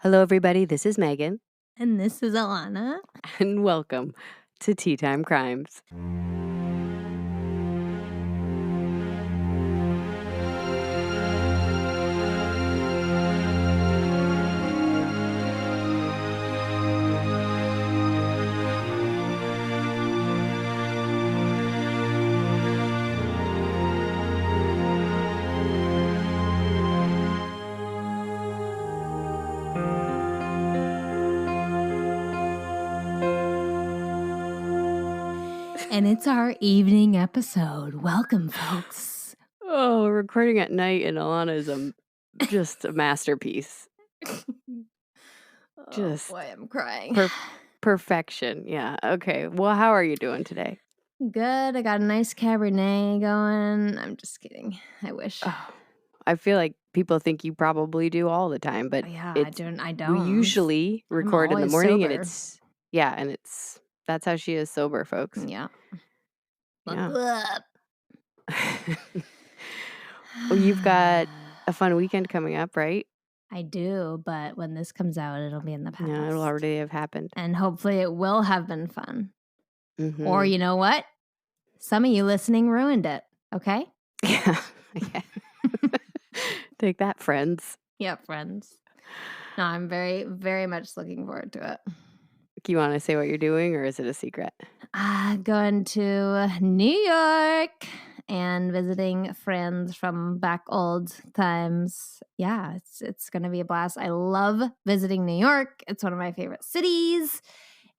Hello, everybody. This is Megan, And this is Alana. and welcome to Tea Time Crimes. And it's our evening episode. Welcome, folks. Oh, we're recording at night, and Alana is just a masterpiece. Just boy, I'm crying. Perfection. Yeah. Okay. Well, how are you doing today? Good. I got a nice Cabernet going. I'm just kidding. I wish. Oh, I feel like people think you probably do all the time, but Yeah, it's, I don't. we usually I'm record in the always morning, sober. and that's how she is sober, folks. Yeah. Yeah. Buckle up. Well, you've got a fun weekend coming up, right? I do, but when this comes out, it'll be in the past. Yeah, it'll already have happened. And hopefully it will have been fun. Mhm. Or you know what? Some of you listening ruined it, okay? Yeah. Take that, friends. Yeah, friends. No, I'm very, very much looking forward to it. Do you want to say what you're doing, or is it a secret? Going to New York and visiting friends from back old times. Yeah, it's going to be a blast. I love visiting New York. It's one of my favorite cities.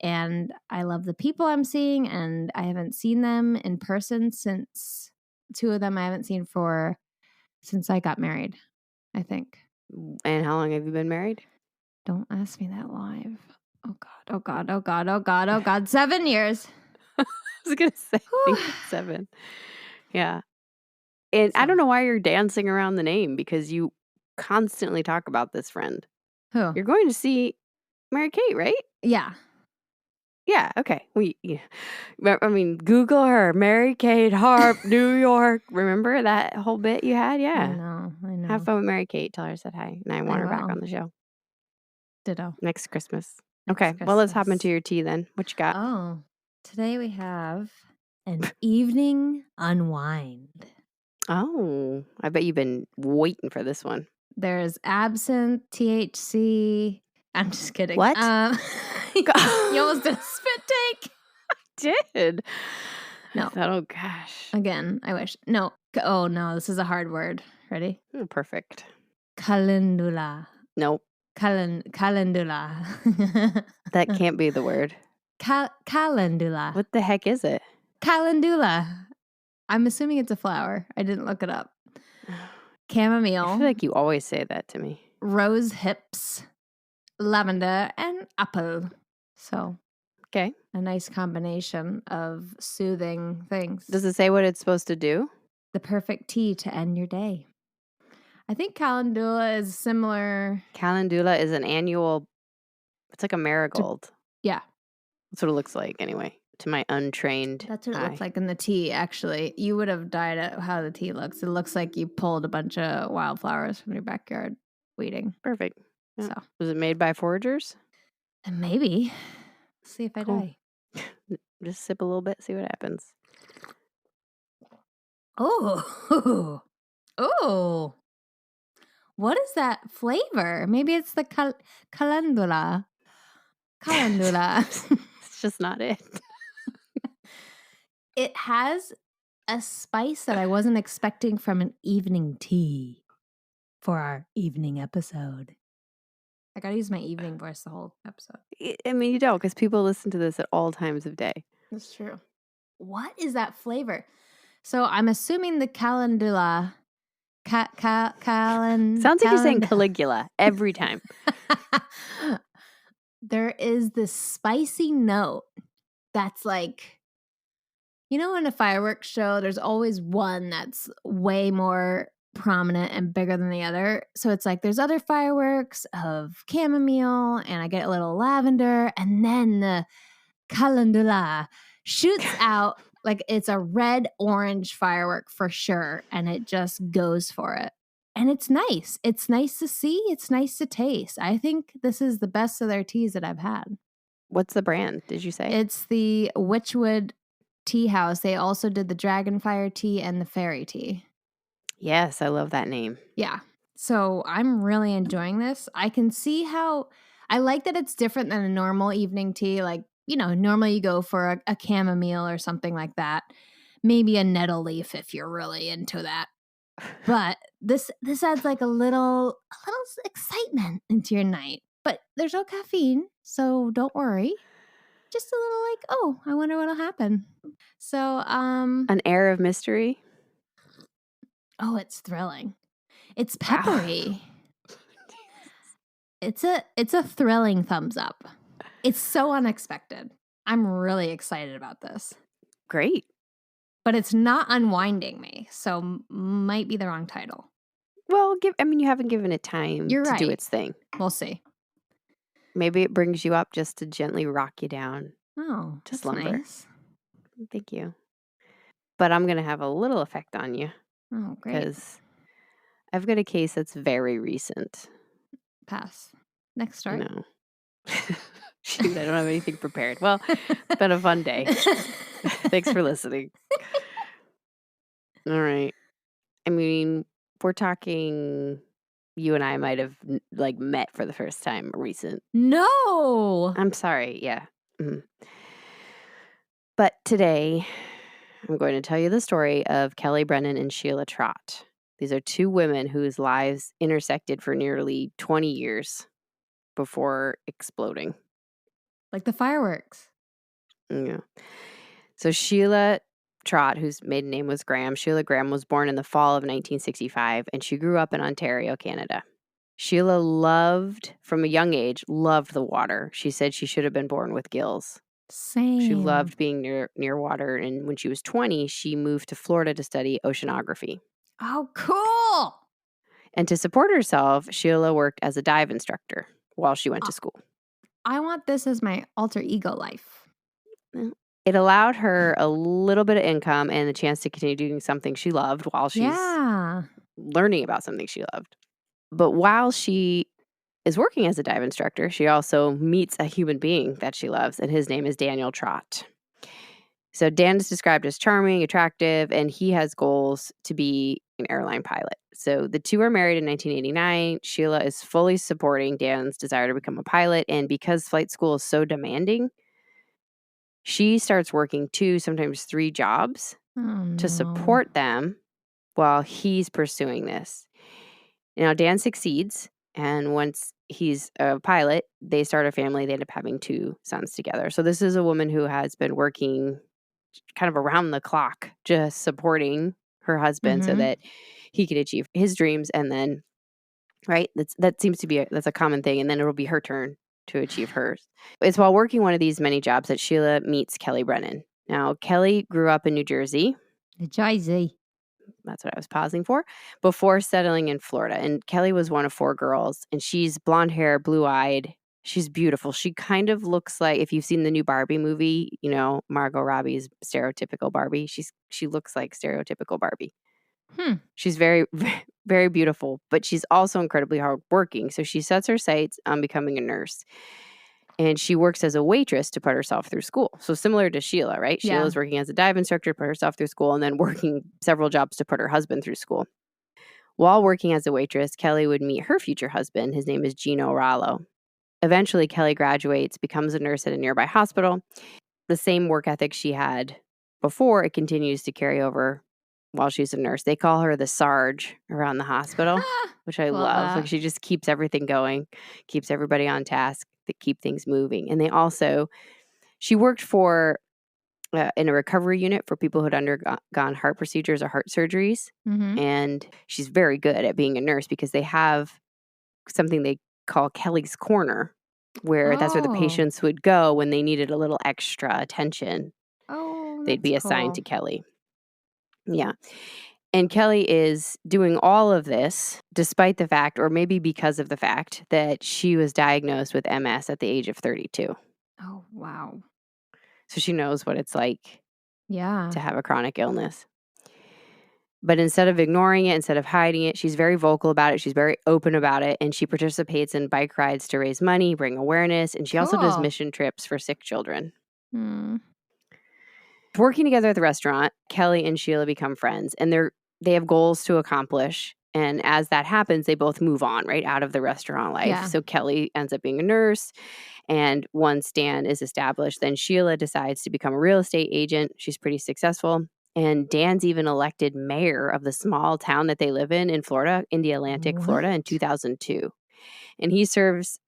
And I love the people I'm seeing. And I haven't seen them in person since two of them I haven't seen since I got married, I think. And how long have you been married? Don't ask me that live. Oh God, oh God, oh God, oh God, oh God. 7 years. I was going to say, I think it's 7. Yeah. And I don't know why you're dancing around the name, because you constantly talk about this friend. Who? You're going to see Mary Kate, right? Yeah. Yeah, okay. I mean, Google her, Mary Kate Harp, New York. Remember that whole bit you had? Yeah. I know. Have fun with Mary Kate. Tell her I said hi, and I want her back will. on the show. Ditto. Next Christmas. Next Okay, well, let's hop Christmas. into your tea then. What you got? Oh, today we have an evening unwind. Oh, I bet you've been waiting for this one. There's absinthe, THC. I'm just kidding. What? You almost did a spit take. I did. No. I thought, oh gosh. Again, I wish. No. Oh no, this is a hard word. Ready? Oh, perfect. Calendula. Nope. Calendula. That can't be the word. Calendula. What the heck is it? Calendula. I'm assuming it's a flower. I didn't look it up. Chamomile. I feel like you always say that to me. Rose hips, lavender, and apple. So, okay. A nice combination of soothing things. Does it say what it's supposed to do? The perfect tea to end your day. I think calendula is similar. Calendula is an annual, it's like a marigold. Yeah. That's what it looks like anyway, to my untrained That's what eye. it looks like in the tea, actually. You would have died at how the tea looks. It looks like you pulled a bunch of wildflowers from your backyard weeding. Perfect. Yeah. So, was it made by foragers? Maybe. Let's see if I die. Just sip a little bit, see what happens. Oh. Oh. What is that flavor? Maybe it's the calendula. Calendula. It's just not it. It has a spice that I wasn't expecting from an evening tea for our evening episode. I gotta use my evening voice the whole episode. I mean, you don't, because people listen to this at all times of day. That's true. What is that flavor? So I'm assuming the calendula. Sounds like you're saying Caligula every time. There is this spicy note that's like, you know, in a fireworks show, there's always one that's way more prominent and bigger than the other. So it's like there's other fireworks of chamomile, and I get a little lavender, and then the calendula shoots out like it's a red-orange firework for sure, and it just goes for it. And it's nice. It's nice to see. It's nice to taste. I think this is the best of their teas that I've had. What's the brand, did you say? It's the Witchwood Tea House. They also did the Dragonfire tea and the Fairy tea. Yes, I love that name. Yeah. So I'm really enjoying this. I can see how I like that it's different than a normal evening tea. Like, normally you go for a chamomile or something like that. Maybe a nettle leaf if you're really into that. But this adds like a little excitement into your night. But there's no caffeine, so don't worry. Just a little like, oh, I wonder what'll happen. So, An air of mystery. oh, it's thrilling. It's Wow. peppery. It's a thrilling thumbs up. It's so unexpected. I'm really excited about this. Great. But it's not unwinding me, so might be the wrong title. Well, you haven't given it time You're to do right. its thing. We'll see. Maybe it brings you up just to gently rock you down Oh, to that's slumber. nice. Thank you. But I'm going to have a little effect on you Oh, great. because I've got a case that's very recent. Pass. Next story. No. Shoot, I don't have anything prepared. Well, it's been a fun day. Thanks for listening. All right. I mean, we're talking, you and I might have met for the first time recent. No. I'm sorry. Yeah. Mhm. But today, I'm going to tell you the story of Kelly Brennan and Sheila Trott. These are two women whose lives intersected for nearly 20 years before exploding. Like the fireworks. Yeah. So Sheila Trott, whose maiden name was Graham, Sheila Graham was born in the fall of 1965, and she grew up in Ontario, Canada. Sheila from a young age, loved the water. She said she should have been born with gills. Same. She loved being near water, and when she was 20, she moved to Florida to study oceanography. Oh, cool. And to support herself, Sheila worked as a dive instructor while she went to school. I want this as my alter ego life. It allowed her a little bit of income and the chance to continue doing something she loved while she's learning about something she loved. But while she is working as a dive instructor, she also meets a human being that she loves, and his name is Daniel Trott. So Dan is described as charming, attractive, and he has goals to be an airline pilot. So the two are married in 1989. Sheila is fully supporting Dan's desire to become a pilot, and because flight school is so demanding, she starts working 2, sometimes 3 jobs to support them while he's pursuing this. Now, Dan succeeds, and once he's a pilot, they start a family. They end up having 2 sons together. So this is a woman who has been working kind of around the clock, just supporting her husband so that he could achieve his dreams. And then, right, that seems to be that's a common thing. And then it'll be her turn to achieve hers. It's while working one of these many jobs that Sheila meets Kelly Brennan. Now, Kelly grew up in New Jersey. That's what I was pausing for, before settling in Florida. And Kelly was one of 4 girls, and she's blonde hair, blue-eyed. She's beautiful. She kind of looks like, if you've seen the new Barbie movie, Margot Robbie's stereotypical Barbie. She looks like stereotypical Barbie. She's very, very beautiful, but she's also incredibly hardworking. So she sets her sights on becoming a nurse. And she works as a waitress to put herself through school. So similar to Sheila, right? Yeah. Sheila's working as a dive instructor to put herself through school, and then working several jobs to put her husband through school. While working as a waitress, Kelly would meet her future husband. His name is Gino Rallo. Eventually, Kelly graduates, becomes a nurse at a nearby hospital. The same work ethic she had before, it continues to carry over while she's a nurse. They call her the Sarge around the hospital, which I love. Like, she just keeps everything going, keeps everybody on task, that keep things moving. And she worked in a recovery unit for people who had undergone heart procedures or heart surgeries. And she's very good at being a nurse because they have something they call Kelly's Corner, where that's where the patients would go when they needed a little extra attention. They'd be assigned to Kelly. Yeah. And Kelly is doing all of this despite the fact, or maybe because of the fact, that she was diagnosed with MS at the age of 32. Oh, wow. So she knows what it's like to have a chronic illness. But instead of ignoring it, instead of hiding it, she's very vocal about it. She's very open about it. And she participates in bike rides to raise money, bring awareness. And she also does mission trips for sick children. Working together at the restaurant, Kelly and Sheila become friends. And they have goals to accomplish. And as that happens, they both move on, right, out of the restaurant life. Yeah. So Kelly ends up being a nurse. And once Dan is established, then Sheila decides to become a real estate agent. She's pretty successful. And Dan's even elected mayor of the small town that they live in Florida, Indialantic, Florida, in 2002. And he serves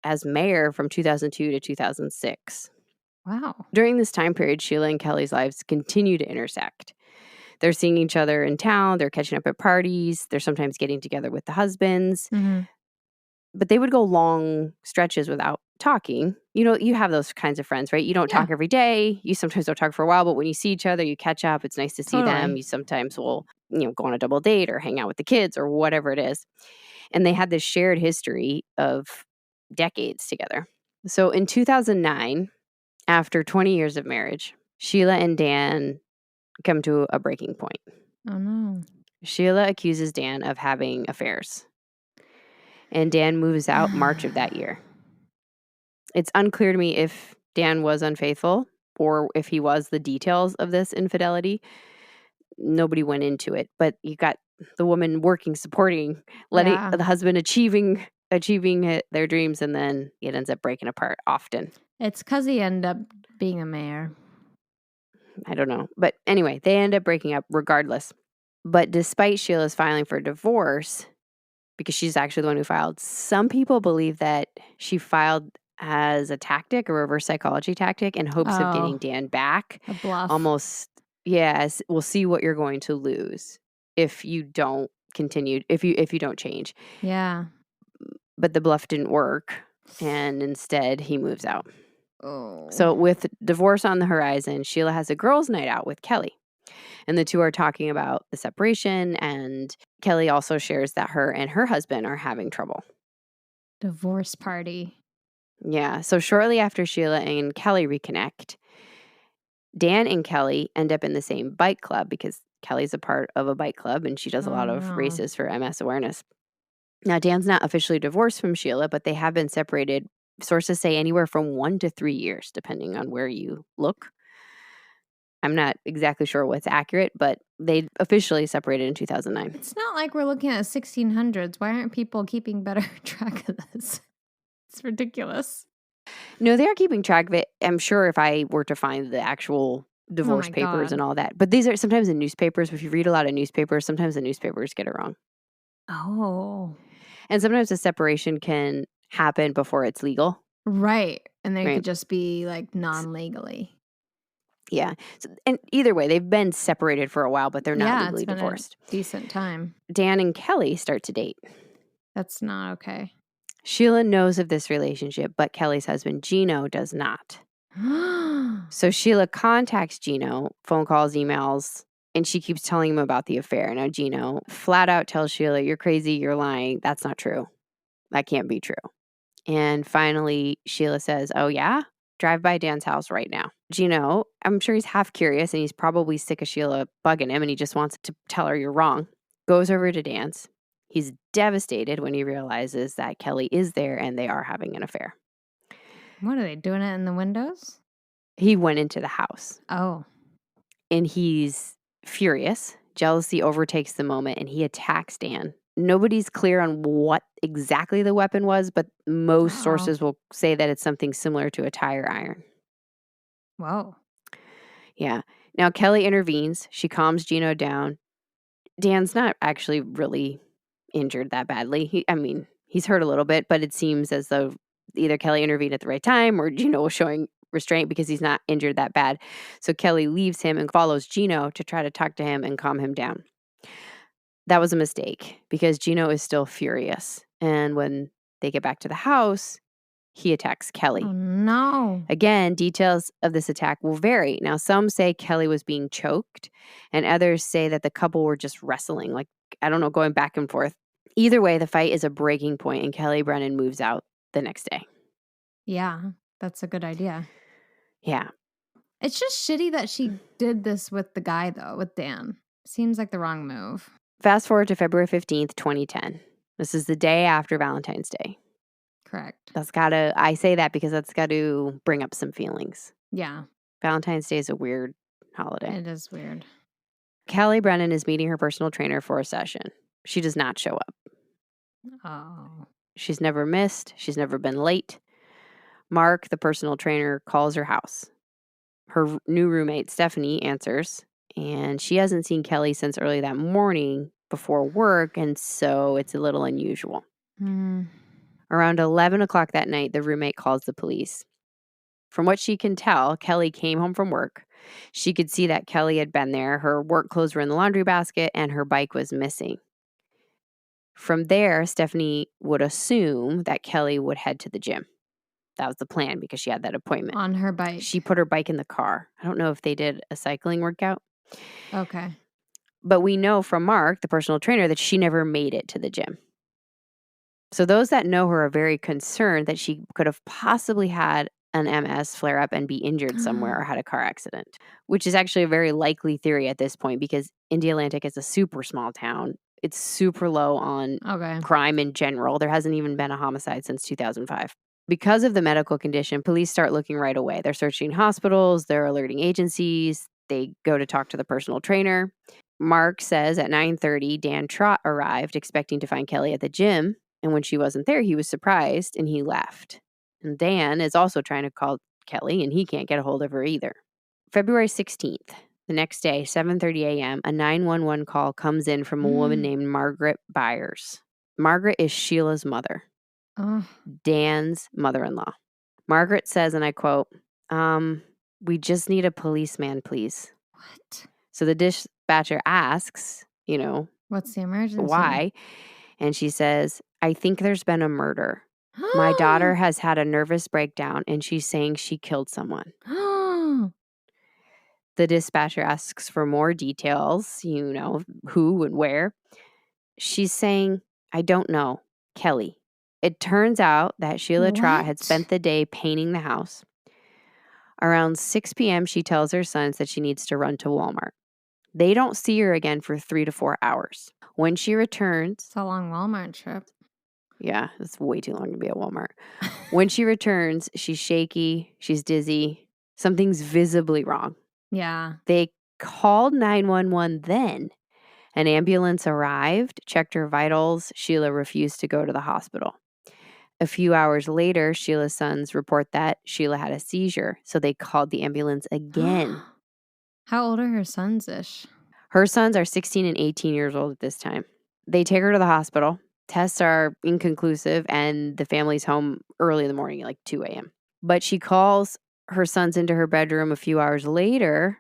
as mayor from 2002 to 2006. Wow. During this time period, Sheila and Kelly's lives continue to intersect. They're seeing each other in town. They're catching up at parties. They're sometimes getting together with the husbands. Mm-hmm. But they would go long stretches without talking. You have those kinds of friends, right? You don't talk every day. You sometimes don't talk for a while, but when you see each other, you catch up. It's nice to see them. You sometimes will, go on a double date or hang out with the kids or whatever it is. And they had this shared history of decades together. So in 2009, after 20 years of marriage, Sheila and Dan come to a breaking point. Oh, no. Sheila accuses Dan of having affairs. And Dan moves out March of that year. It's unclear to me if Dan was unfaithful or if he was the details of this infidelity. Nobody went into it, but you got the woman working, supporting, letting the husband achieving their dreams, and then it ends up breaking apart often. It's because he ended up being a mayor. I don't know. But anyway, they end up breaking up regardless. But despite Sheila's filing for divorce, because she's actually the one who filed, some people believe that she filed as a tactic, a reverse psychology tactic, in hopes of getting Dan back. A bluff. Almost, yes, we'll see what you're going to lose if you don't continue, if you don't change. Yeah. But the bluff didn't work, and instead he moves out. Oh. So with divorce on the horizon, Sheila has a girls' night out with Kelly. And the two are talking about the separation, and Kelly also shares that her and her husband are having trouble. Divorce party. Yeah. So shortly after Sheila and Kelly reconnect, Dan and Kelly end up in the same bike club because Kelly's a part of a bike club and she does a lot of races for MS awareness. Now, Dan's not officially divorced from Sheila, but they have been separated. Sources say anywhere from 1 to 3 years, depending on where you look. I'm not exactly sure what's accurate, but they officially separated in 2009. It's not like we're looking at 1600s. Why aren't people keeping better track of this? It's ridiculous. No, they are keeping track of it. I'm sure if I were to find the actual divorce papers and all that. But these are sometimes in newspapers. If you read a lot of newspapers, sometimes the newspapers get it wrong. Oh. And sometimes the separation can happen before it's legal. Right. And they could just be like non-legally. Yeah. So, and either way, they've been separated for a while, but they're not legally divorced. A decent time. Dan and Kelly start to date. That's not okay. Sheila knows of this relationship, but Kelly's husband, Gino, does not. So Sheila contacts Gino, phone calls, emails, and she keeps telling him about the affair. Now, Gino flat out tells Sheila, "You're crazy, you're lying. That's not true. That can't be true." And finally, Sheila says, "Oh, yeah? Drive by Dan's house right now." Gino, I'm sure he's half curious and he's probably sick of Sheila bugging him and he just wants to tell her you're wrong. Goes over to Dan's. He's devastated when he realizes that Kelly is there and they are having an affair. What are they doing it in the windows? He went into the house. Oh. And he's furious. Jealousy overtakes the moment and he attacks Dan. Nobody's clear on what exactly the weapon was, but most sources will say that it's something similar to a tire iron. Whoa. Yeah. Now, Kelly intervenes. She calms Gino down. Dan's not actually really injured that badly. He's hurt a little bit, but it seems as though either Kelly intervened at the right time or Gino was showing restraint because he's not injured that bad. So Kelly leaves him and follows Gino to try to talk to him and calm him down. That was a mistake because Gino is still furious. And when they get back to the house, he attacks Kelly. Oh, no. Again, details of this attack will vary. Now, some say Kelly was being choked, and others say that the couple were just wrestling, like, I don't know, going back and forth. Either way, the fight is a breaking point, and Kelly Brennan moves out the next day. Yeah, that's a good idea. Yeah. It's just shitty that she did this with the guy, though, with Dan. Seems like the wrong move. Fast forward to February 15th, 2010. This is the day after Valentine's Day. Correct. I say that because that's got to bring up some feelings. Yeah. Valentine's Day is a weird holiday. It is weird. Kelly Brennan is meeting her personal trainer for a session. She does not show up. Oh. She's never missed. She's never been late. Mark, the personal trainer, calls her house. Her new roommate, Stephanie, answers, and she hasn't seen Kelly since early that morning before work, and so it's a little unusual. Around 11 o'clock that night, the roommate calls the police. From what she can tell, Kelly came home from work. She could see that Kelly had been there. Her work clothes were in the laundry basket, and her bike was missing. From there, Stephanie would assume that Kelly would head to the gym. That was the plan because she had that appointment. On her bike. She put her bike in the car. I don't know if they did a cycling workout. Okay. But we know from Mark, the personal trainer, that she never made it to the gym. So those that know her are very concerned that she could have possibly had an MS flare up and be injured somewhere or had a car accident, which is actually a very likely theory at this point because Indialantic is a super small town. It's super low on crime in general. There hasn't even been a homicide since 2005. Because of the medical condition, police start looking right away. They're searching hospitals, they're alerting agencies, they go to talk to the personal trainer. Mark says at 9:30, Dan Trott arrived expecting to find Kelly at the gym. And when she wasn't there, he was surprised and he left. And Dan is also trying to call Kelly and he can't get a hold of her either. February 16th, the next day, 7:30 a.m., a 911 call comes in from a woman named Margaret Byers. Margaret is Sheila's mother. Dan's mother-in-law. Margaret says, and I quote, we just need a policeman, please. What? So the dispatcher asks, what's the emergency? Why? And she says, I think there's been a murder. My daughter has had a nervous breakdown and she's saying she killed someone. The dispatcher asks for more details, who and where. She's saying, I don't know, Kelly. It turns out that Sheila Trott had spent the day painting the house. Around 6 p.m., she tells her sons that she needs to run to Walmart. They don't see her again for 3 to 4 hours. When she returns... It's a long Walmart trip. Yeah, it's way too long to be at Walmart. When she returns, she's shaky, she's dizzy. Something's visibly wrong. Yeah. They called 911 then. An ambulance arrived, checked her vitals. Sheila refused to go to the hospital. A few hours later, Sheila's sons report that Sheila had a seizure, so they called the ambulance again. How old are her sons-ish? Her sons are 16 and 18 years old at this time. They take her to the hospital. Tests are inconclusive, and the family's home early in the morning, like 2 a.m. But she calls her sons into her bedroom a few hours later,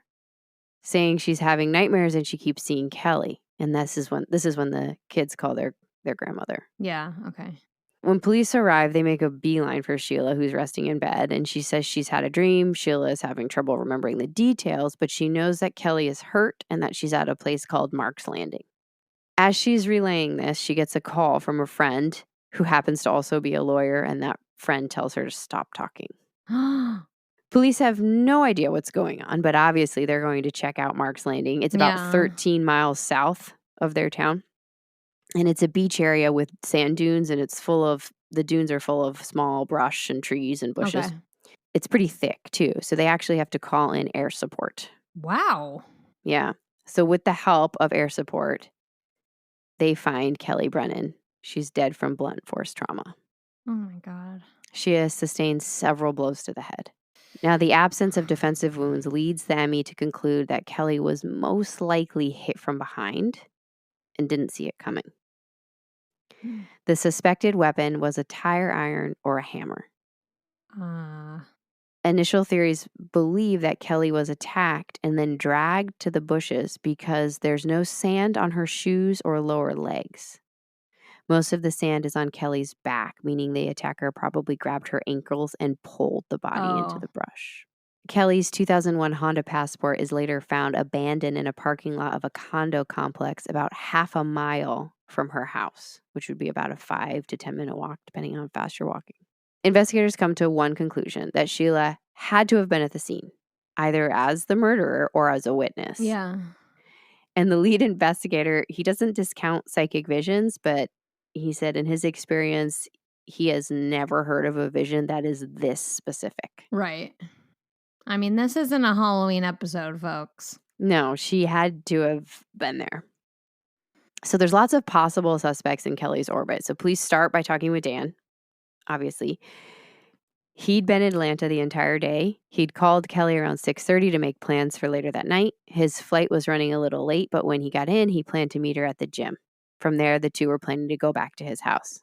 saying she's having nightmares and she keeps seeing Kelly. And this is when the kids call their grandmother. Yeah, okay. When police arrive, they make a beeline for Sheila, who's resting in bed, and she says she's had a dream. Sheila is having trouble remembering the details, but she knows that Kelly is hurt and that she's at a place called Mark's Landing. As she's relaying this, she gets a call from a friend who happens to also be a lawyer, and that friend tells her to stop talking. Police have no idea what's going on, but obviously they're going to check out Mark's Landing. It's about 13 miles south of their town. And it's a beach area with sand dunes, and the dunes are full of small brush and trees and bushes. Okay. It's pretty thick, too. So they actually have to call in air support. Wow. Yeah. So with the help of air support, they find Kelly Brennan. She's dead from blunt force trauma. Oh, my God. She has sustained several blows to the head. Now, the absence of defensive wounds leads the ME to conclude that Kelly was most likely hit from behind and didn't see it coming. The suspected weapon was a tire iron or a hammer. Initial theories believe that Kelly was attacked and then dragged to the bushes because there's no sand on her shoes or lower legs. Most of the sand is on Kelly's back, meaning the attacker probably grabbed her ankles and pulled the body into the brush. Kelly's 2001 Honda Passport is later found abandoned in a parking lot of a condo complex about half a mile from her house, which would be about a 5 to 10 minute walk, depending on how fast you're walking. Investigators come to one conclusion, that Sheila had to have been at the scene, either as the murderer or as a witness. Yeah. And the lead investigator, he doesn't discount psychic visions, but he said in his experience, he has never heard of a vision that is this specific. Right. I mean, this isn't a Halloween episode, folks. No, she had to have been there. So there's lots of possible suspects in Kelly's orbit. So police start by talking with Dan, obviously. He'd been in Atlanta the entire day. He'd called Kelly around 6:30 to make plans for later that night. His flight was running a little late, but when he got in, he planned to meet her at the gym. From there, the two were planning to go back to his house.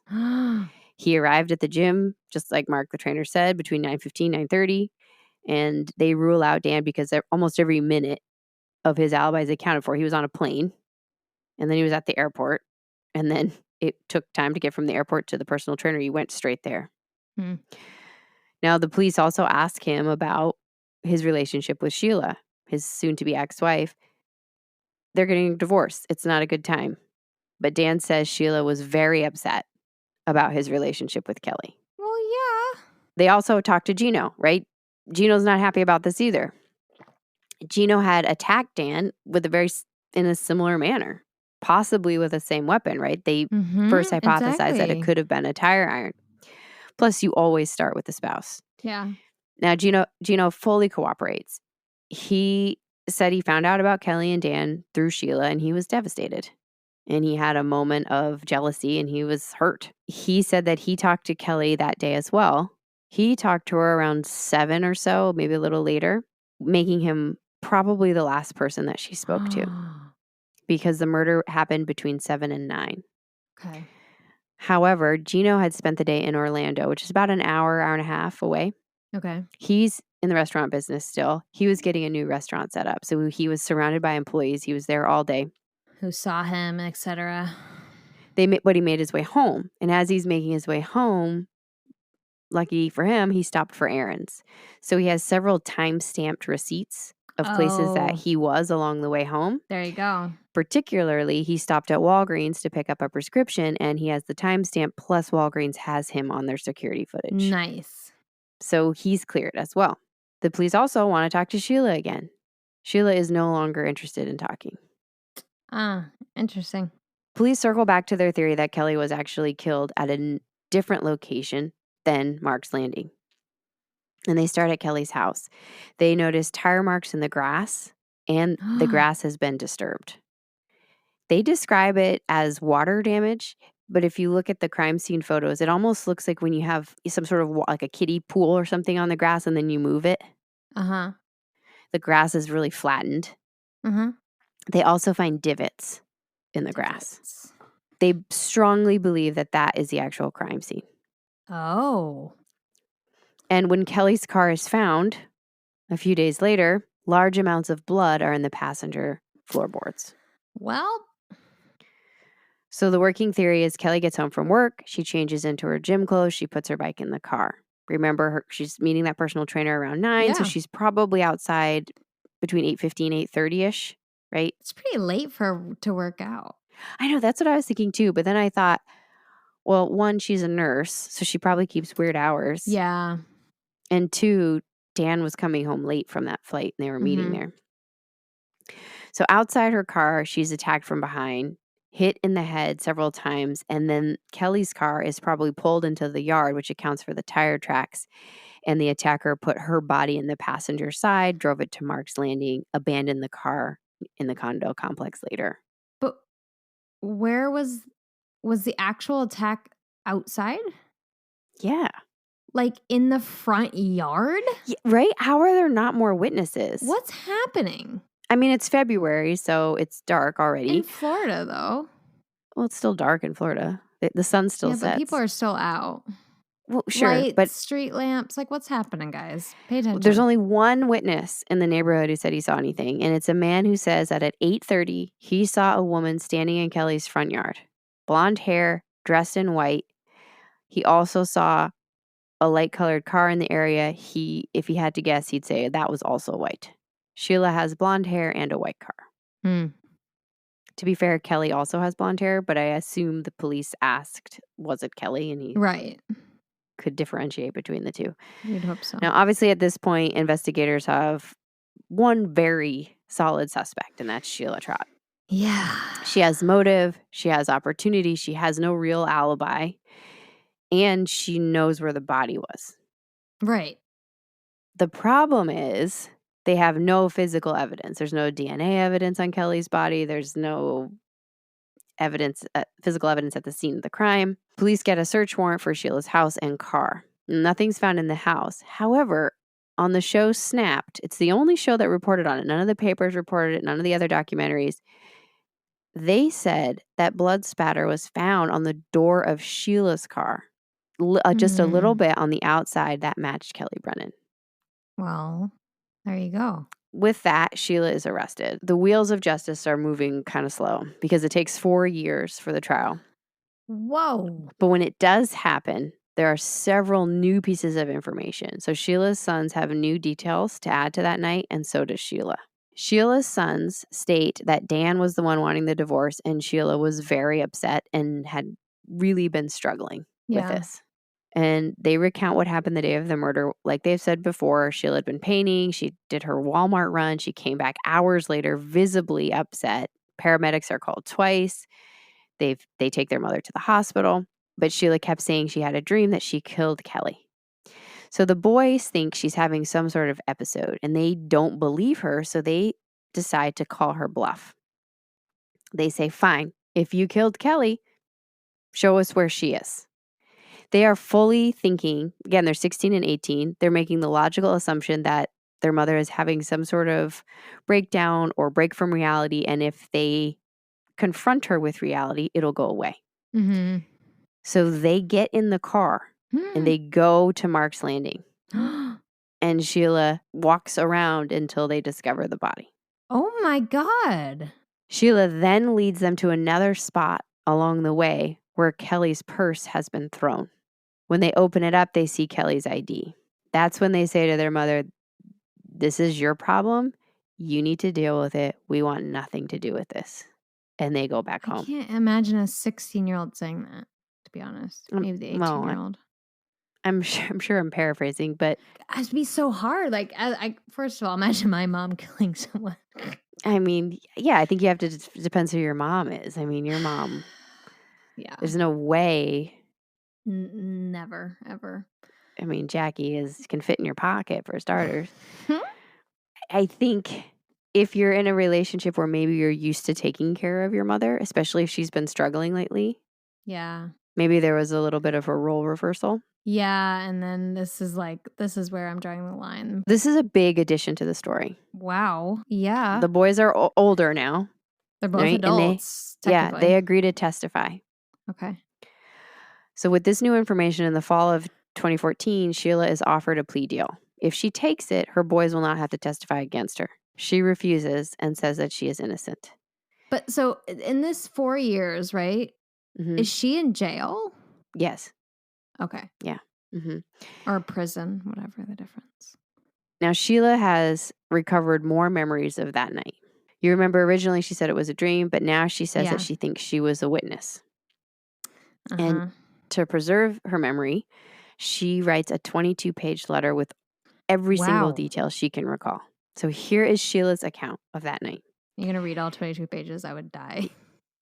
He arrived at the gym, just like Mark, the trainer, said, between 9:15, 9:30. And they rule out Dan because almost every minute of his alibi is accounted for. He was on a plane, and then he was at the airport, and then it took time to get from the airport to the personal trainer. He went straight there. Now, the police also ask him about his relationship with Sheila, his soon-to-be ex-wife. They're getting divorced. It's not a good time. But Dan says Sheila was very upset about his relationship with Kelly. Well, yeah. They also talked to Gino, right? Gino's not happy about this either. Gino had attacked Dan in a similar manner, possibly with the same weapon, right? They first hypothesized that it could have been a tire iron. Plus, you always start with the spouse. Yeah. Now, Gino fully cooperates. He said he found out about Kelly and Dan through Sheila, and he was devastated. And he had a moment of jealousy, and he was hurt. He said that he talked to Kelly that day as well. He talked to her around 7 or so, maybe a little later, making him probably the last person that she spoke to. Because the murder happened between 7 and 9. Okay. However, Gino had spent the day in Orlando, which is about an hour and a half away. Okay. He's in the restaurant business still. He was getting a new restaurant set up. So he was surrounded by employees. He was there all day. Who saw him, etc. But he made his way home. And as he's making his way home, lucky for him, he stopped for errands. So he has several time-stamped receipts of places that he was along the way home. There you go. Particularly, he stopped at Walgreens to pick up a prescription, and he has the timestamp, plus Walgreens has him on their security footage. Nice. So he's cleared as well. The police also want to talk to Sheila again. Sheila is no longer interested in talking. Interesting. Police circle back to their theory that Kelly was actually killed at a different location than Mark's Landing. And they start at Kelly's house. They notice tire marks in the grass, and the grass has been disturbed. They describe it as water damage, but if you look at the crime scene photos, it almost looks like when you have some sort of like a kiddie pool or something on the grass and then you move it. The grass is really flattened. They also find divots in the grass. They strongly believe that that is the actual crime scene. Oh. And when Kelly's car is found, a few days later, large amounts of blood are in the passenger floorboards. Well. So the working theory is Kelly gets home from work, she changes into her gym clothes, she puts her bike in the car. Remember, she's meeting that personal trainer around 9, so she's probably outside between 8:15, 8:30-ish, right? It's pretty late for her to work out. I know, that's what I was thinking too, but then I thought, well, 1, she's a nurse, so she probably keeps weird hours. Yeah. And 2, Dan was coming home late from that flight, and they were meeting there. So outside her car, she's attacked from behind, hit in the head several times, and then Kelly's car is probably pulled into the yard, which accounts for the tire tracks. And the attacker put her body in the passenger side, drove it to Mark's Landing, abandoned the car in the condo complex later. But where was the actual attack outside? Yeah. Like in the front yard? Yeah, right? How are there not more witnesses? What's happening? I mean, it's February, so it's dark already. In Florida, though. Well, it's still dark in Florida. The sun still sets. But people are still out. Well, sure. Lights, but street lamps. Like, what's happening, guys? Pay attention. There's only one witness in the neighborhood who said he saw anything, and it's a man who says that at 8:30, he saw a woman standing in Kelly's front yard. Blonde hair, dressed in white. He also saw a light-colored car in the area. If he had to guess, he'd say that was also white. Sheila has blonde hair and a white car. To be fair, Kelly also has blonde hair, but I assume the police asked, was it Kelly? And he could differentiate between the two. You'd hope so. Now, obviously, at this point, investigators have one very solid suspect, and that's Sheila Trott. Yeah. She has motive. She has opportunity. She has no real alibi. And she knows where the body was. Right. The problem is they have no physical evidence. There's no DNA evidence on Kelly's body. There's no evidence, physical evidence at the scene of the crime. Police get a search warrant for Sheila's house and car. Nothing's found in the house. However, on the show Snapped, it's the only show that reported on it. None of the papers reported it, none of the other documentaries. They said that blood spatter was found on the door of Sheila's car, just a little bit on the outside that matched Kelly Brennan. Well, there you go. With that, Sheila is arrested. The wheels of justice are moving kind of slow because it takes 4 years for the trial. Whoa. But when it does happen, there are several new pieces of information. So Sheila's sons have new details to add to that night, and so does Sheila. Sheila's sons state that Dan was the one wanting the divorce, and Sheila was very upset and had really been struggling with this. And they recount what happened the day of the murder. Like they've said before, Sheila had been painting. She did her Walmart run. She came back hours later, visibly upset. Paramedics are called twice. They take their mother to the hospital. But Sheila kept saying she had a dream that she killed Kelly. So the boys think she's having some sort of episode, and they don't believe her, so they decide to call her bluff. They say, fine, if you killed Kelly, show us where she is. They are fully thinking, again, they're 16 and 18. They're making the logical assumption that their mother is having some sort of breakdown or break from reality. And if they confront her with reality, it'll go away. Mm-hmm. So they get in the car and they go to Mark's Landing. And Sheila walks around until they discover the body. Oh my God. Sheila then leads them to another spot along the way where Kelly's purse has been thrown. When they open it up, they see Kelly's ID. That's when they say to their mother, this is your problem. You need to deal with it. We want nothing to do with this. And they go back home. I can't imagine a 16-year-old saying that, to be honest. Maybe the 18-year-old. I'm sure I'm paraphrasing, but it would be so hard. Like, first of all, imagine my mom killing someone. I mean, yeah, I think you have to, depends who your mom is. I mean, your mom, yeah, there's no way. Never, ever. I mean, Jackie can fit in your pocket for starters. I think if you're in a relationship where maybe you're used to taking care of your mother, especially if she's been struggling lately. Yeah. Maybe there was a little bit of a role reversal. Yeah, and then this is where I'm drawing the line. This is a big addition to the story. Wow. Yeah. The boys are older now. They're both adults, technically. Yeah, they agree to testify. Okay. So with this new information in the fall of 2014, Sheila is offered a plea deal. If she takes it, her boys will not have to testify against her. She refuses and says that she is innocent. But so in this 4 years, right? Mm-hmm. Is she in jail? Yes. Okay. Yeah. Mm-hmm. Or prison, whatever the difference. Now, Sheila has recovered more memories of that night. You remember originally she said it was a dream, but now she says that she thinks she was a witness. And to preserve her memory, she writes a 22-page letter with every single detail she can recall. So here is Sheila's account of that night. You're going to read all 22 pages? I would die.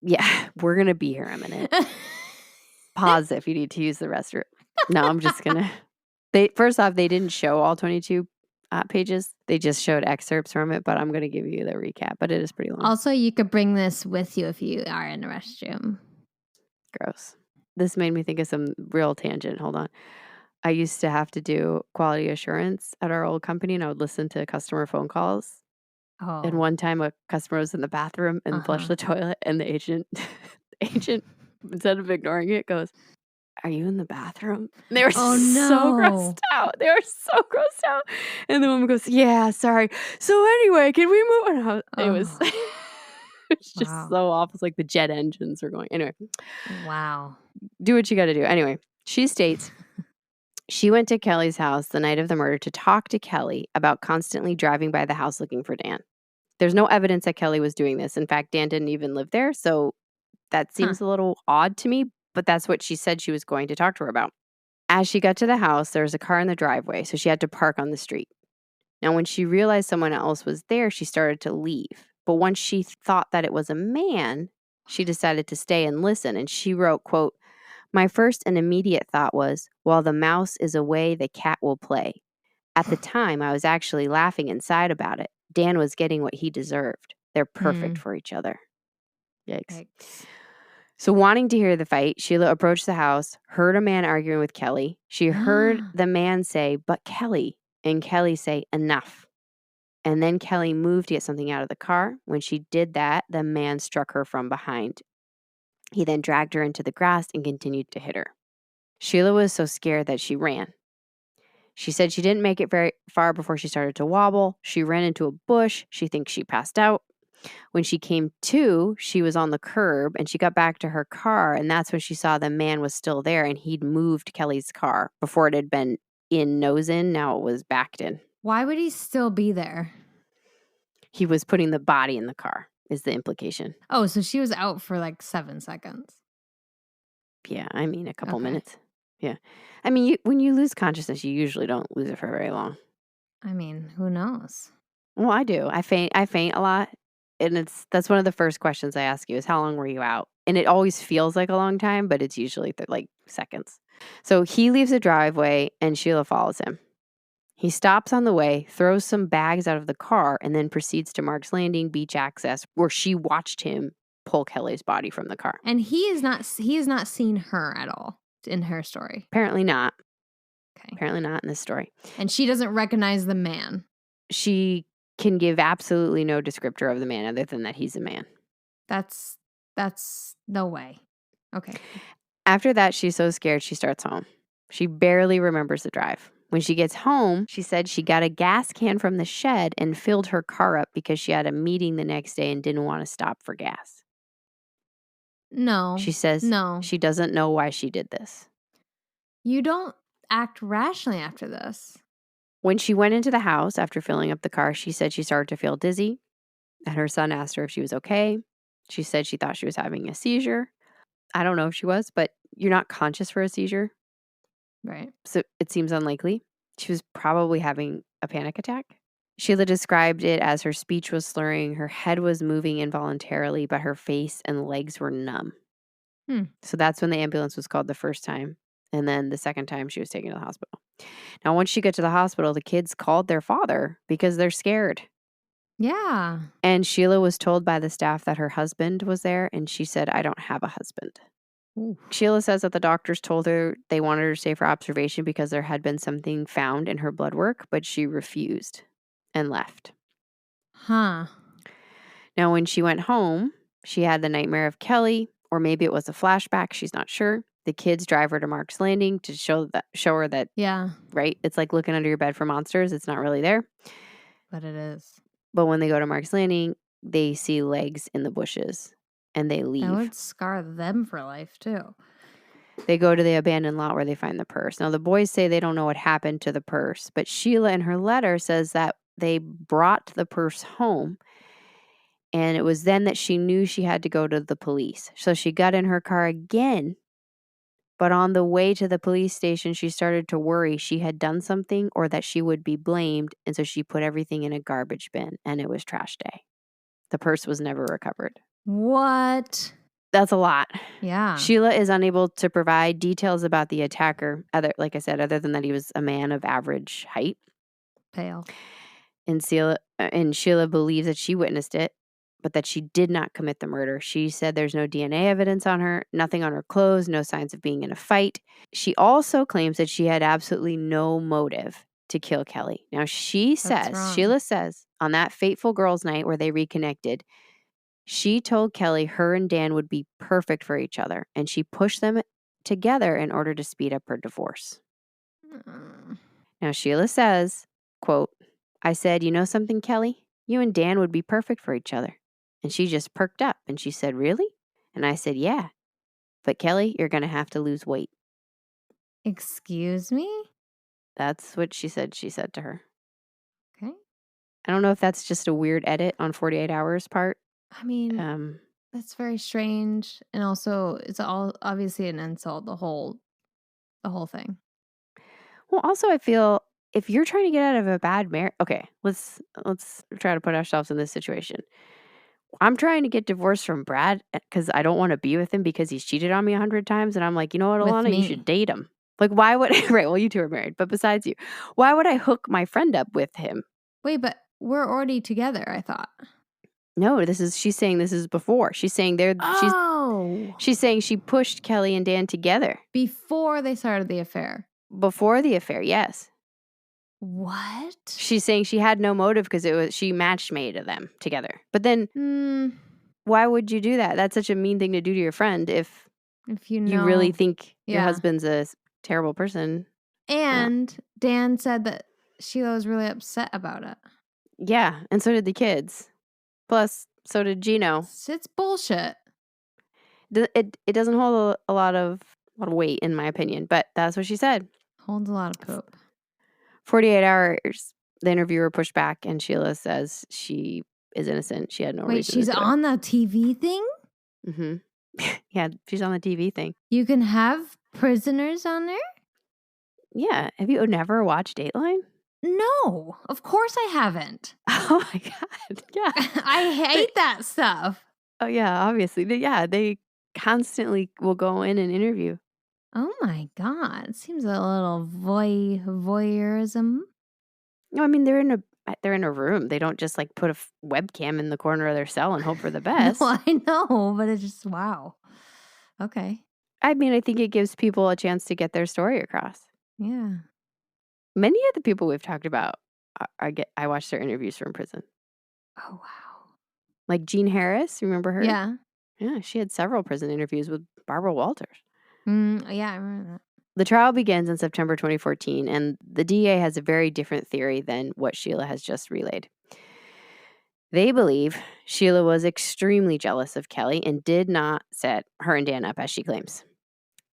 Yeah, we're going to be here a minute. Pause if you need to use the restroom. No, I'm just going to. First off, they didn't show all 22 pages. They just showed excerpts from it, but I'm going to give you the recap. But it is pretty long. Also, you could bring this with you if you are in the restroom. Gross. This made me think of some real tangent. Hold on. I used to have to do quality assurance at our old company, and I would listen to customer phone calls. Oh. And one time a customer was in the bathroom and flushed the toilet, and the agent, instead of ignoring it, goes, "Are you in the bathroom?" And they were so grossed out. They were so grossed out. And the woman goes, "Yeah, sorry. So anyway, can we move on?" It was it's just so awful. It's like the jet engines are going. Anyway. Wow. Do what you got to do. Anyway, she states she went to Kelly's house the night of the murder to talk to Kelly about constantly driving by the house looking for Dan. There's no evidence that Kelly was doing this. In fact, Dan didn't even live there. So that seems a little odd to me, but that's what she said she was going to talk to her about. As she got to the house, there was a car in the driveway, so she had to park on the street. Now, when she realized someone else was there, she started to leave. But once she thought that it was a man, she decided to stay and listen. And she wrote, quote, "My first and immediate thought was, while the mouse is away, the cat will play. At the time, I was actually laughing inside about it. Dan was getting what he deserved. They're perfect for each other." Yikes. So wanting to hear the fight, Sheila approached the house, heard a man arguing with Kelly. She heard the man say, "But Kelly," and Kelly say, "Enough." And then Kelly moved to get something out of the car. When she did that, the man struck her from behind. He then dragged her into the grass and continued to hit her. Sheila was so scared that she ran. She said she didn't make it very far before she started to wobble. She ran into a bush. She thinks she passed out. When she came to, she was on the curb and she got back to her car. And that's when she saw the man was still there and he'd moved Kelly's car. Before it had been in, nose in, now it was backed in. Why would he still be there? He was putting the body in the car, is the implication. Oh, so she was out for like 7 seconds. Yeah, I mean, a couple minutes. Yeah. I mean, when you lose consciousness, you usually don't lose it for very long. I mean, who knows? Well, I do. I faint a lot. And that's one of the first questions I ask you is, how long were you out? And it always feels like a long time, but it's usually like seconds. So he leaves the driveway and Sheila follows him. He stops on the way, throws some bags out of the car, and then proceeds to Mark's Landing beach access, where she watched him pull Kelly's body from the car. And he has not seen her at all in her story. Apparently not. Okay. Apparently not in this story. And she doesn't recognize the man. She can give absolutely no descriptor of the man other than that he's a man. That's no way. Okay. After that, she's so scared she starts home. She barely remembers the drive. When she gets home, she said she got a gas can from the shed and filled her car up because she had a meeting the next day and didn't want to stop for gas. No. She says she doesn't know why she did this. You don't act rationally after this. When she went into the house after filling up the car, she said she started to feel dizzy, and her son asked her if she was okay. She said she thought she was having a seizure. I don't know if she was, but you're not conscious for a seizure. Right. So it seems unlikely. She was probably having a panic attack. Sheila described it as her speech was slurring, her head was moving involuntarily, but her face and legs were numb. So that's when the ambulance was called the first time. And then the second time she was taken to the hospital. Now, once she got to the hospital, the kids called their father because they're scared. Yeah. And Sheila was told by the staff that her husband was there, and she said, "I don't have a husband." Ooh. Sheila says that the doctors told her they wanted her to stay for observation because there had been something found in her blood work, but she refused and left. Huh. Now, when she went home, she had the nightmare of Kelly, or maybe it was a flashback. She's not sure. The kids drive her to Mark's Landing to show her that, right? It's like looking under your bed for monsters. It's not really there. But it is. But when they go to Mark's Landing, they see legs in the bushes and they leave. That would scar them for life, too. They go to the abandoned lot where they find the purse. Now, the boys say they don't know what happened to the purse, but Sheila in her letter says that they brought the purse home. And it was then that she knew she had to go to the police. So she got in her car again. But on the way to the police station, she started to worry she had done something or that she would be blamed. And so she put everything in a garbage bin and it was trash day. The purse was never recovered. What? That's a lot. Yeah. Sheila is unable to provide details about the attacker, other than that he was a man of average height. Pale. And Sheila believes that she witnessed it, but that she did not commit the murder. She said there's no DNA evidence on her, nothing on her clothes, no signs of being in a fight. She also claims that she had absolutely no motive to kill Kelly. Now, Sheila says, on that fateful girls' night where they reconnected, she told Kelly her and Dan would be perfect for each other, and she pushed them together in order to speed up her divorce. Now, Sheila says, quote, "I said, you know something, Kelly? You and Dan would be perfect for each other." And she just perked up and she said, "Really?" And I said, "Yeah. But Kelly, you're going to have to lose weight." Excuse me? That's what she said to her. Okay. I don't know if that's just a weird edit on 48 Hours part. I mean, that's very strange. And also, it's all obviously an insult, the whole thing. Well, also, I feel if you're trying to get out of a bad marriage, okay, let's try to put ourselves in this situation. I'm trying to get divorced from Brad because I don't want to be with him because he's cheated on me 100 times. And I'm like, you know what, Alana, you should date him. Like, why would right? Well, you two are married, but besides you, why would I hook my friend up with him? Wait, but we're already together, I thought. No, she's saying this is before. She's saying she's saying she pushed Kelly and Dan together. Before they started the affair. Before the affair, yes. What? She's saying she had no motive because she matched made them together. But then why would you do that? That's such a mean thing to do to your friend if you really think your husband's a terrible person. And Dan said that Sheila was really upset about it. Yeah, and so did the kids. Plus, so did Gino. It's bullshit. It doesn't hold a lot of weight, in my opinion, but that's what she said. Holds a lot of poop. 48 hours, the interviewer pushed back, and Sheila says she is innocent. She had no reason. Wait, she's on the TV thing? Mm-hmm. Yeah, she's on the TV thing. You can have prisoners on there? Yeah. Have you never watched Dateline? No, of course I haven't. Oh my God. Yeah. I hate that stuff. Oh yeah, obviously. They constantly will go in and interview. Oh my God. It seems a little voyeurism. No, I mean they're in a room. They don't just like put a webcam in the corner of their cell and hope for the best. No, I know, but it's just wow. Okay. I mean, I think it gives people a chance to get their story across. Yeah. Many of the people we've talked about, I watched their interviews from prison. Oh, wow. Like Jean Harris, remember her? Yeah. Yeah, she had several prison interviews with Barbara Walters. Yeah, I remember that. The trial begins in September 2014, and the DA has a very different theory than what Sheila has just relayed. They believe Sheila was extremely jealous of Kelly and did not set her and Dan up, as she claims.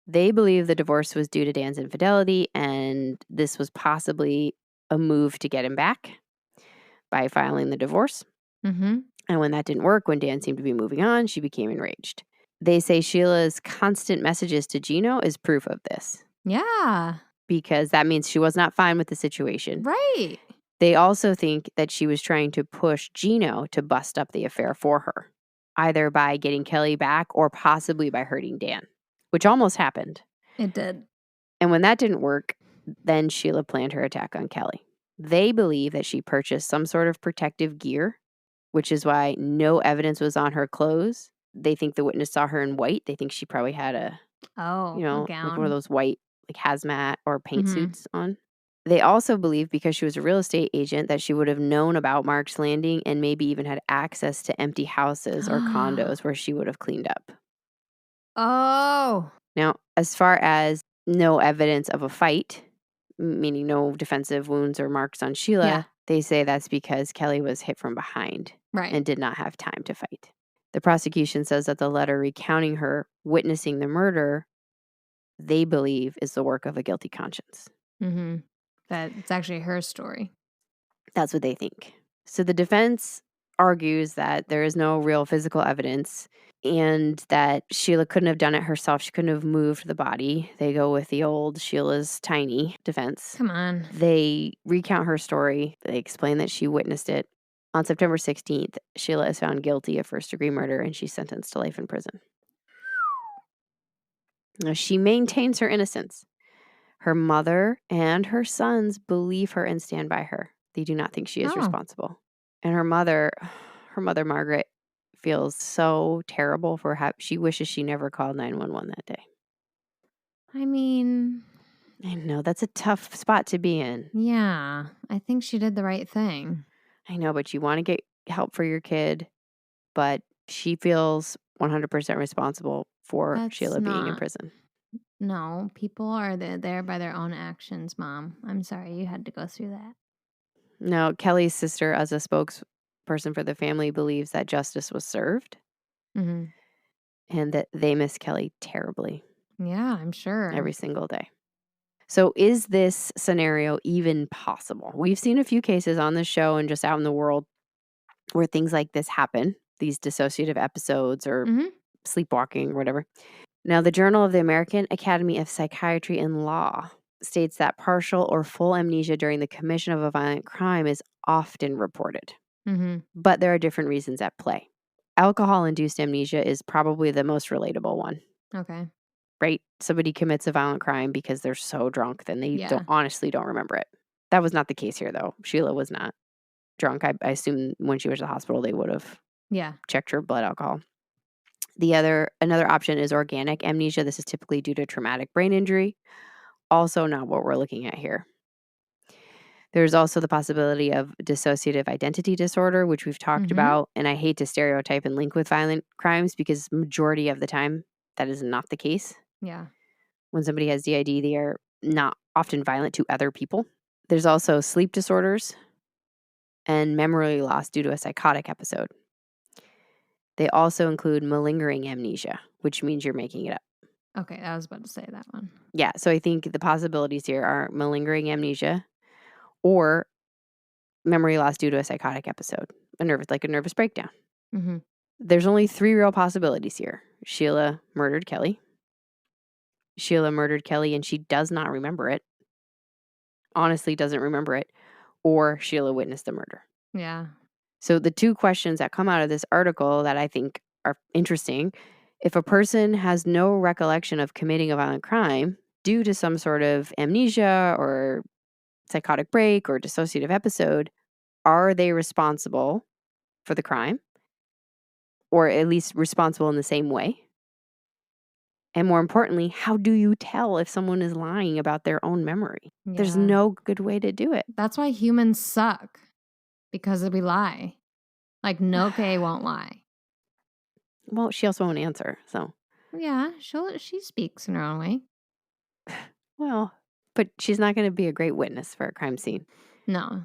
They believe the divorce was due to Dan's infidelity, and this was possibly a move to get him back by filing the divorce. Mm-hmm. And when that didn't work, when Dan seemed to be moving on, she became enraged. They say Sheila's constant messages to Gino is proof of this. Yeah. Because that means she was not fine with the situation. Right. They also think that she was trying to push Gino to bust up the affair for her, either by getting Kelly back or possibly by hurting Dan, which almost happened. It did. And when that didn't work, then Sheila planned her attack on Kelly. They believe that she purchased some sort of protective gear, which is why no evidence was on her clothes. They think the witness saw her in white. They think she probably had a gown. Like one of those white like hazmat or paint suits on. They also believe because she was a real estate agent that she would have known about Mark's Landing and maybe even had access to empty houses or condos where she would have cleaned up. Oh. Now, as far as no evidence of a fight, meaning no defensive wounds or marks on Sheila, they say that's because Kelly was hit from behind and did not have time to fight. The prosecution says that the letter recounting her witnessing the murder, they believe, is the work of a guilty conscience. Mm-hmm. That it's actually her story. That's what they think. So the defense argues that there is no real physical evidence and that Sheila couldn't have done it herself. She couldn't have moved the body. They go with the old Sheila's tiny defense. Come on. They recount her story. They explain that she witnessed it. On September 16th, Sheila is found guilty of first-degree murder and she's sentenced to life in prison. Now, she maintains her innocence. Her mother and her sons believe her and stand by her. They do not think she is responsible. And her mother, Margaret, feels so terrible for how she wishes she never called 911 that day. I mean, I know, that's a tough spot to be in. Yeah, I think she did the right thing. I know, but you want to get help for your kid, but she feels 100% responsible for Sheila being in prison. No, people are there by their own actions, Mom. I'm sorry you had to go through that. No, Kelly's sister, as a spokesperson for the family, believes that justice was served and that they miss Kelly terribly. Yeah, I'm sure. Every single day. So is this scenario even possible? We've seen a few cases on this show and just out in the world where things like this happen, these dissociative episodes or sleepwalking or whatever. Now, the Journal of the American Academy of Psychiatry and Law states that partial or full amnesia during the commission of a violent crime is often reported. But there are different reasons at play. Alcohol-induced amnesia is probably the most relatable one. Okay. Right? Somebody commits a violent crime because they're so drunk, then they Yeah. don't remember it. That was not the case here, though. Sheila was not drunk. I assume when she was at the hospital, they would have checked her blood alcohol. Another option is organic amnesia. This is typically due to traumatic brain injury. Also not what we're looking at here. There's also the possibility of dissociative identity disorder, which we've talked about. And I hate to stereotype and link with violent crimes because majority of the time that is not the case. Yeah. When somebody has DID, they are not often violent to other people. There's also sleep disorders and memory loss due to a psychotic episode. They also include malingering amnesia, which means you're making it up. Okay, I was about to say that one. Yeah, so I think the possibilities here are malingering amnesia or memory loss due to a psychotic episode, a nervous breakdown. Mm-hmm. There's only 3 real possibilities here. Sheila murdered Kelly. Sheila murdered Kelly and she does not remember it. Honestly doesn't remember it. Or Sheila witnessed the murder. Yeah. So the 2 questions that come out of this article that I think are interesting, if a person has no recollection of committing a violent crime due to some sort of amnesia or psychotic break or dissociative episode, are they responsible for the crime? Or at least responsible in the same way? And more importantly, how do you tell if someone is lying about their own memory? Yeah. There's no good way to do it. That's why humans suck. Because we lie. Like Noke won't lie. Well, she also won't answer, so. Yeah, she speaks in her own way. Well, but she's not going to be a great witness for a crime scene. No.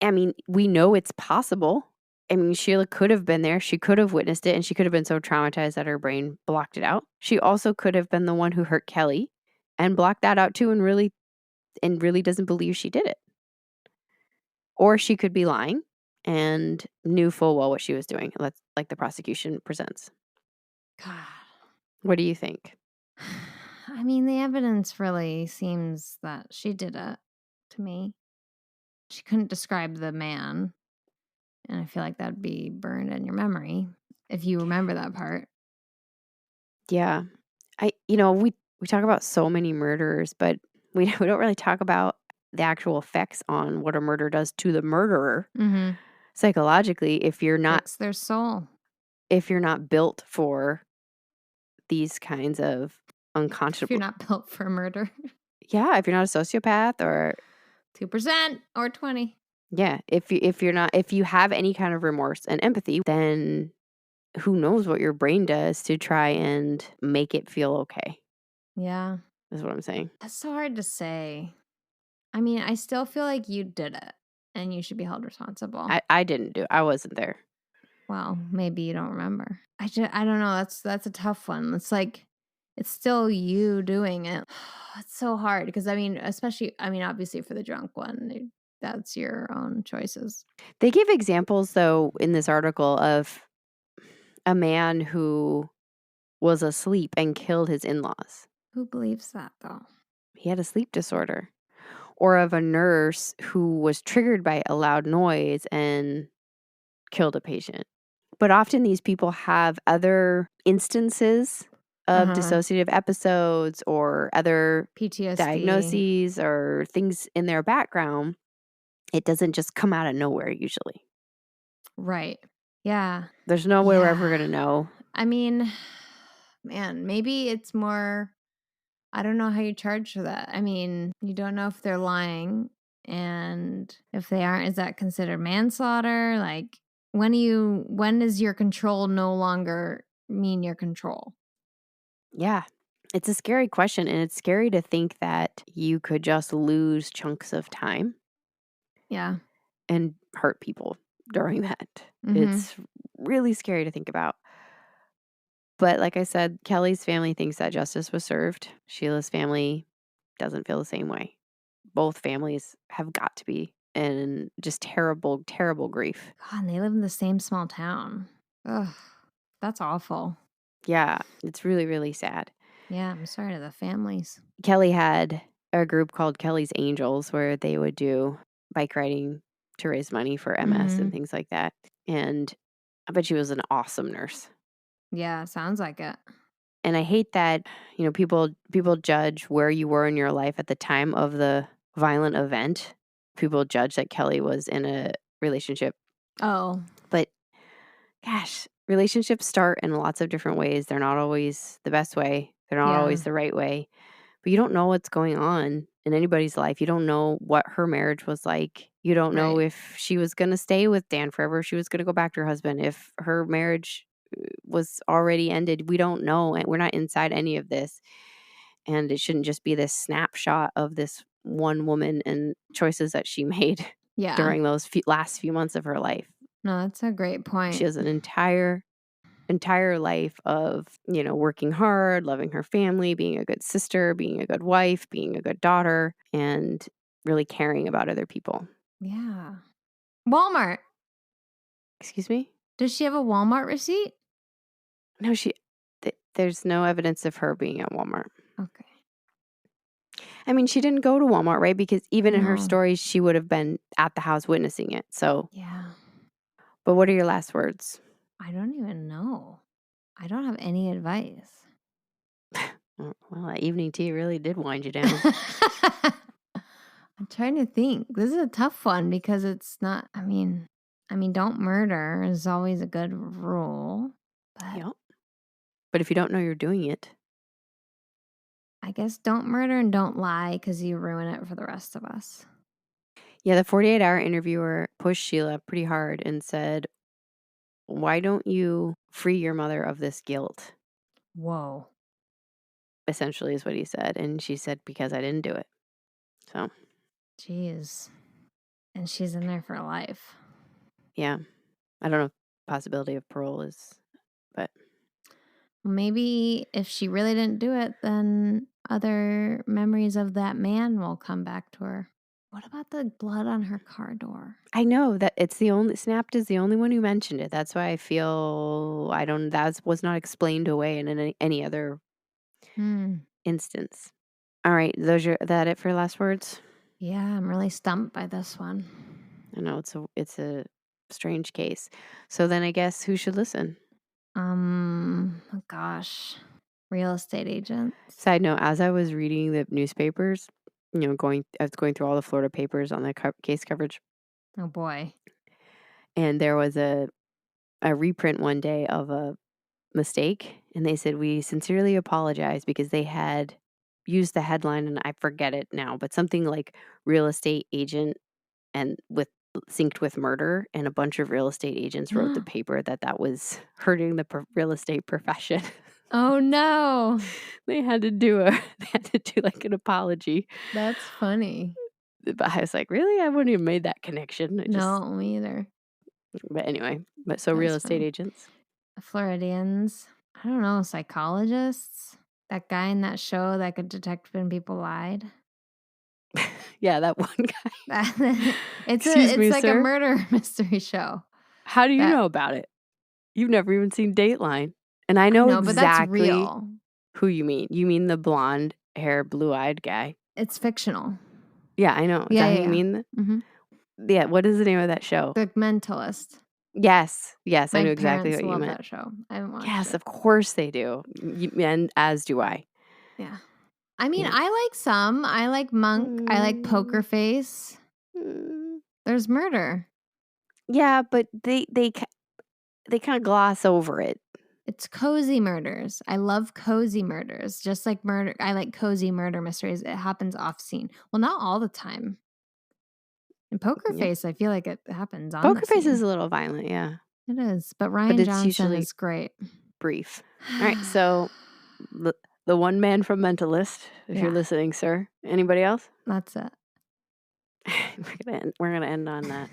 I mean, we know it's possible. I mean, Sheila could have been there. She could have witnessed it, and she could have been so traumatized that her brain blocked it out. She also could have been the one who hurt Kelly and blocked that out too and really doesn't believe she did it. Or she could be lying and knew full well what she was doing, like the prosecution presents. God. What do you think? I mean, the evidence really seems that she did it to me. She couldn't describe the man. And I feel like that'd be burned in your memory if you remember that part. Yeah. We talk about so many murderers, but we don't really talk about the actual effects on what a murder does to the murderer. Mm-hmm. Psychologically, if you're not Fix their soul. If you're not built for these kinds of unconscionable. If you're not built for murder. Yeah, if you're not a sociopath or 2% or 20. Yeah, if you have any kind of remorse and empathy, then who knows what your brain does to try and make it feel okay. Yeah. Is what I'm saying. That's so hard to say. I mean, I still feel like you did it and you should be held responsible. I didn't do it. I wasn't there. Well, maybe you don't remember. I don't know. That's a tough one. It's like, it's still you doing it. It's so hard because obviously for the drunk one, that's your own choices. They give examples though in this article of a man who was asleep and killed his in-laws. Who believes that though? He had a sleep disorder. Or of a nurse who was triggered by a loud noise and killed a patient. But often these people have other instances of dissociative episodes or other PTSD diagnoses or things in their background. It doesn't just come out of nowhere usually. Right. Yeah. There's no way we're ever going to know. I mean, man, maybe it's more, I don't know how you charge for that. I mean, you don't know if they're lying, and if they aren't, is that considered manslaughter? Like, when does your control no longer mean your control? Yeah. It's a scary question, and it's scary to think that you could just lose chunks of time. Yeah. And hurt people during that. It's really scary to think about. But like I said, Kelly's family thinks that justice was served. Sheila's family doesn't feel the same way. Both families have got to be in just terrible, terrible grief. God, and they live in the same small town. Ugh, that's awful. Yeah, it's really, really sad. Yeah, I'm sorry to the families. Kelly had a group called Kelly's Angels where they would do bike riding to raise money for MS and things like that. And I bet she was an awesome nurse. Yeah, sounds like it. And I hate that, people judge where you were in your life at the time of the violent event. People judge that Kelly was in a relationship. Oh. But gosh, relationships start in lots of different ways. They're not always the best way. They're not always the right way. But you don't know what's going on in anybody's life. You don't know what her marriage was like. You don't know if she was going to stay with Dan forever, if she was going to go back to her husband, if her marriage was already ended. We don't know. And we're not inside any of this. And it shouldn't just be this snapshot of this one woman and choices that she made during those last few months of her life. No, that's a great point. She has an entire life of, working hard, loving her family, being a good sister, being a good wife, being a good daughter, and really caring about other people. Yeah. Walmart. Excuse me? Does she have a Walmart receipt? No, there's no evidence of her being at Walmart. Okay. I mean, she didn't go to Walmart, right? Because even in her stories, she would have been at the house witnessing it. So, yeah. But what are your last words? I don't even know. I don't have any advice. Well, that evening tea really did wind you down. I'm trying to think. This is a tough one because it's not, I mean, don't murder is always a good rule. But yep. But if you don't know you're doing it, I guess don't murder and don't lie because you ruin it for the rest of us. Yeah, the 48-hour interviewer pushed Sheila pretty hard and said, why don't you free your mother of this guilt? Whoa. Essentially is what he said. And she said, because I didn't do it. So. Jeez. And she's in there for life. Yeah. I don't know if possibility of parole is, but. Maybe if she really didn't do it, then other memories of that man will come back to her. What about the blood on her car door? I know that Snapped is the only one who mentioned it. That's why I feel that was not explained away in any other instance. All right. That it for last words? Yeah, I'm really stumped by this one. I know it's a strange case. So then I guess who should listen? Gosh, real estate agents. Side note, as I was reading the newspapers, I was going through all the Florida papers on the case coverage. Oh boy. And there was a reprint one day of a mistake. And they said, we sincerely apologize because they had used the headline, and I forget it now, but something like real estate agent and synced with murder. And a bunch of real estate agents wrote the paper that was hurting the real estate profession. Oh no. They had to do like an apology. That's funny. But I was like, really? I wouldn't have made that connection. No, me either. But anyway, real estate agents. Floridians. I don't know, psychologists. That guy in that show that could detect when people lied. Yeah, that one guy. It's like a murder mystery show. How do you know about it? You've never even seen Dateline. And I know exactly who you mean. You mean the blonde hair, blue-eyed guy. It's fictional. Yeah, I know. Is that who you mean? Mm-hmm. Yeah, what is the name of that show? The Mentalist. Yes, I know exactly what you meant. My parents love that show. I haven't watched it. Yes, of course they do. And as do I. Yeah. I mean, I like some. I like Monk. I like Poker Face. There's murder. Yeah, but they kind of gloss over it. It's cozy murders. I love cozy murders. Just like murder. I like cozy murder mysteries. It happens off scene. Well, not all the time. In Poker Face, I feel like it happens on Poker Face is a little violent, yeah. It is. But Ryan Johnson is great. Brief. All right, so the one man from Mentalist, if you're listening, sir. Anybody else? That's it. We're gonna end on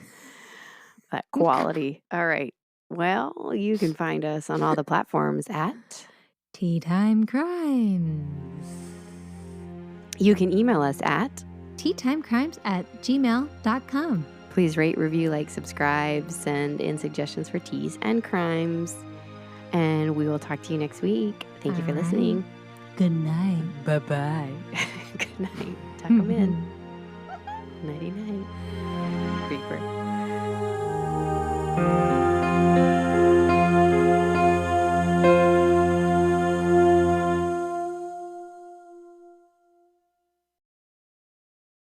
that quality. All right. Well, you can find us on all the platforms at Tea Time Crimes. You can email us at teatimecrimes@gmail.com. Please rate, review, like, subscribe, send in suggestions for teas and crimes. And we will talk to you next week. Thank you for listening. Good night. Bye-bye. Good night. Tuck them in.